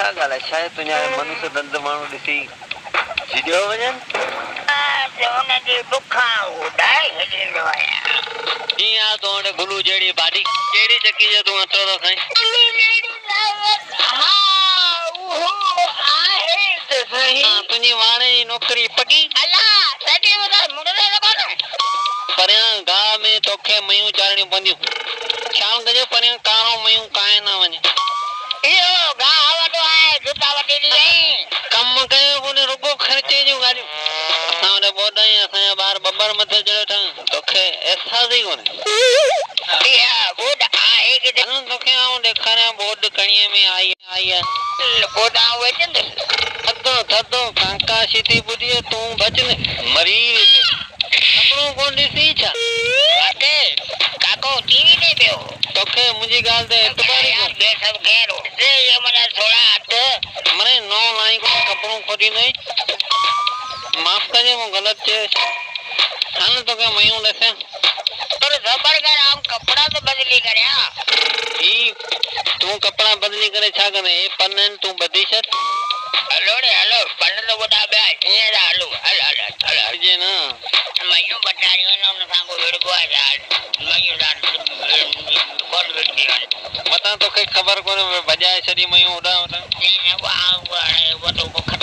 छा ॻाल्हि आहे? छा तुंहिंजा मनुष्य दंद माण्हू ॾिसी झिॼो वञनि? हुनजी बुखा उॾाए छॾींदो आहियां। कीअं आहे तो वटि गुलू जहिड़ी भाॼी? कहिड़ी चकी जो तूं अटो थो खाईं? तुंहिंजी वाणे जी नौकरी पकी? परियां गाह में तोखे मयूं चारणियूं पवंदियूं। शाम जो परियां कारो मयूं काए न वञे। इहो गाह वॾो आहे, जुता वठी ॾियईं। कमु कयो कोन्हे, रुॻो ख़र्चे जूं ॻाल्हियूं। असां वटि ॿोॾ आहियूं, असांजा ॿार बब्बर मथे चढ़ियो ठहनि। तोखे अहसास ई कोन्हे। तोखे आउं ॾेखारियां बोर्ड कणीअ में आई आहे। थधो थधो कांका सीधी ॿुधी तूं बच मरीज़ कपिड़ो कोन ॾिसी छा? काको टीवी ते पियो। तोखे मुंहिंजी ॻाल्हि ते एतबार ई मने नौ लाई को कपिड़ो खोटींदई। माफ़ कजे मूं ग़लति चयो। हाणे तोखे मयूं ॾिसां। पर ज़बर कर आउं कपड़ा तो बदली करया। ही तूं कपड़ा बदली करे छा कंदे? ए पन तूं बदी छॾ। हलो रे हलो, पन तो वॾा ॿिया हींअर हलो। हल जे न मयूं बचारियूं न उन सां को विड़को आहे यार। मयूं कोन विड़की मतां तोखे ख़बर कोन्हे बजाए छॾी मयूं उॾां उॾां। वॾो